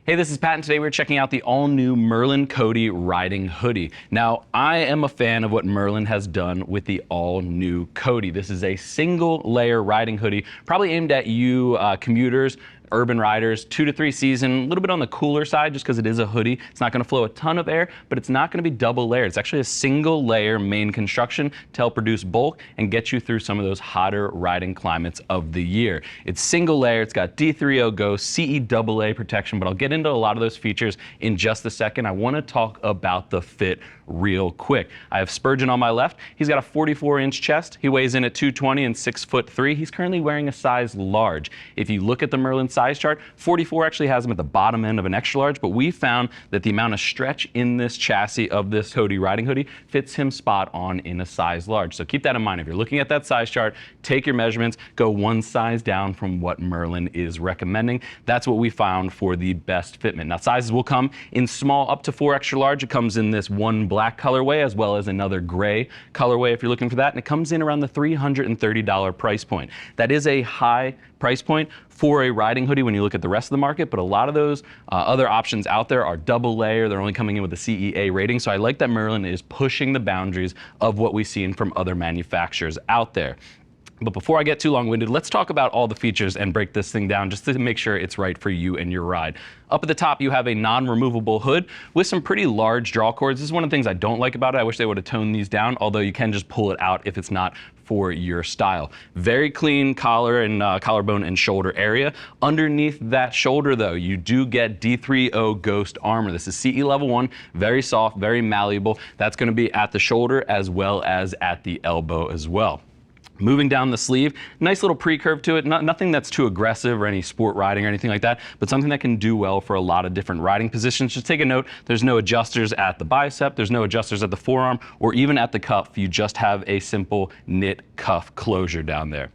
Hey, this is Pat, and today we're checking out the all-new Merlin Cody Riding Hoodie. Now, I am a fan of what Merlin has done with the all-new Cody. This is a single-layer riding hoodie, probably aimed at you commuters, urban riders, 2 to 3 season, a little bit on the cooler side just because it is a hoodie. It's not going to flow a ton of air, but it's not going to be double layered. It's actually a single layer main construction to help reduce bulk and get you through some of those hotter riding climates of the year. It's single layer, it's got D3O Ghost, CEAA protection, but I'll get into a lot of those features in just a second. I want to talk about the fit real quick. I have Spurgeon on my left. He's got a 44-inch chest. He weighs in at 220 and 6'3". He's currently wearing a size large. If you look at the Merlin size chart, 44 actually has him at the bottom end of an extra large, but we found that the amount of stretch in this chassis of this Cody Riding Hoodie fits him spot on in a size large. So keep that in mind. If you're looking at that size chart, take your measurements, go one size down from what Merlin is recommending. That's what we found for the best fitment. Now, sizes will come in small up to 4 extra large. It comes in this one black colorway as well as another gray colorway if you're looking for that, and it comes in around the $330 price point. That is a high price point for a riding hoodie when you look at the rest of the market, but a lot of those other options out there are double layer. They're only coming in with a CEA rating, so I like that Merlin is pushing the boundaries of what we've seen from other manufacturers out there. But before I get too long-winded, let's talk about all the features and break this thing down just to make sure it's right for you and your ride. Up at the top, you have a non-removable hood with some pretty large draw cords. This is one of the things I don't like about it. I wish they would have toned these down, although you can just pull it out if it's not for your style. Very clean collar and collarbone and shoulder area. Underneath that shoulder, though, you do get D3O Ghost armor. This is CE level 1, very soft, very malleable. That's going to be at the shoulder as well as at the elbow as well. Moving down the sleeve, nice little pre-curve to it, nothing that's too aggressive or any sport riding or anything like that, but something that can do well for a lot of different riding positions. Just take a note, there's no adjusters at the bicep, there's no adjusters at the forearm, or even at the cuff. You just have a simple knit cuff closure down there.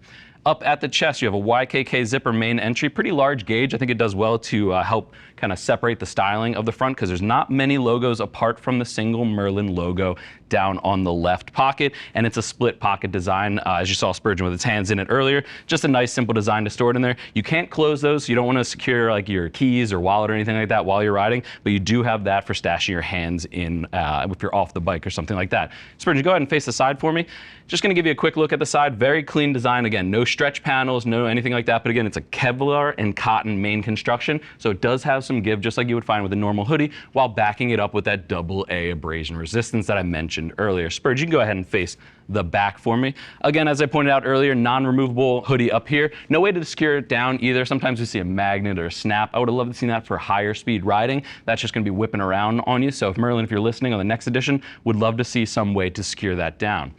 Up at the chest, you have a YKK zipper main entry, pretty large gauge. I think it does well to help kind of separate the styling of the front because there's not many logos apart from the single Merlin logo down on the left pocket, and it's a split pocket design, as you saw Spurgeon with his hands in it earlier. Just a nice simple design to store it in there. You can't close those, so you don't want to secure like your keys or wallet or anything like that while you're riding, but you do have that for stashing your hands in if you're off the bike or something like that. Spurgeon, go ahead and face the side for me. Just going to give you a quick look at the side. Very clean design. Again, no stretch panels, no anything like that, but again, it's a Kevlar and cotton main construction, so it does have some give just like you would find with a normal hoodie while backing it up with that AA abrasion resistance that I mentioned earlier. Spurge, you can go ahead and face the back for me. Again, as I pointed out earlier, non-removable hoodie up here. No way to secure it down either. Sometimes we see a magnet or a snap. I would have loved to see that for higher speed riding. That's just going to be whipping around on you. So if Merlin, if you're listening on the next edition, would love to see some way to secure that down.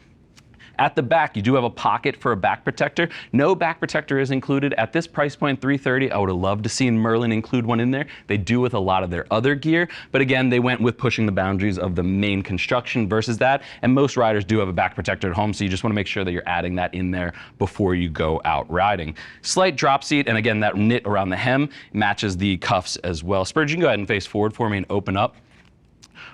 At the back, you do have a pocket for a back protector. No back protector is included. At this price point, $330, I would have loved to see Merlin include one in there. They do with a lot of their other gear, but again, they went with pushing the boundaries of the main construction versus that, and most riders do have a back protector at home, so you just want to make sure that you're adding that in there before you go out riding. Slight drop seat, and again, that knit around the hem matches the cuffs as well. Spurge, you can go ahead and face forward for me and open up.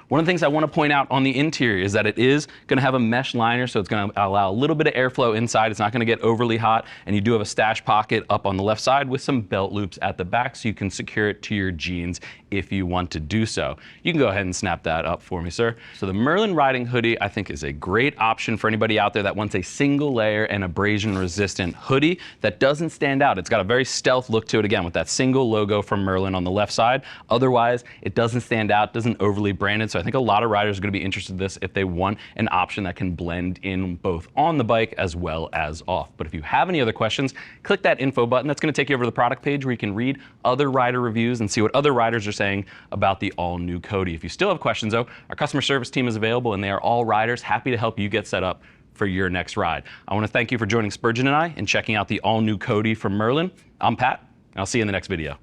One of the things I want to point out on the interior is that it is going to have a mesh liner, so it's going to allow a little bit of airflow inside. It's not going to get overly hot, and you do have a stash pocket up on the left side with some belt loops at the back so you can secure it to your jeans if you want to do so. You can go ahead and snap that up for me, sir. So the Merlin Riding Hoodie, I think, is a great option for anybody out there that wants a single layer and abrasion resistant hoodie that doesn't stand out. It's got a very stealth look to it, again, with that single logo from Merlin on the left side. Otherwise, it doesn't stand out, doesn't overly branded, so I think a lot of riders are going to be interested in this if they want an option that can blend in both on the bike as well as off. But if you have any other questions, click that info button. That's going to take you over to the product page where you can read other rider reviews and see what other riders are saying about the all-new Cody. If you still have questions, though, our customer service team is available, and they are all riders happy to help you get set up for your next ride. I want to thank you for joining Spurgeon and I and checking out the all-new Cody from Merlin. I'm Pat, and I'll see you in the next video.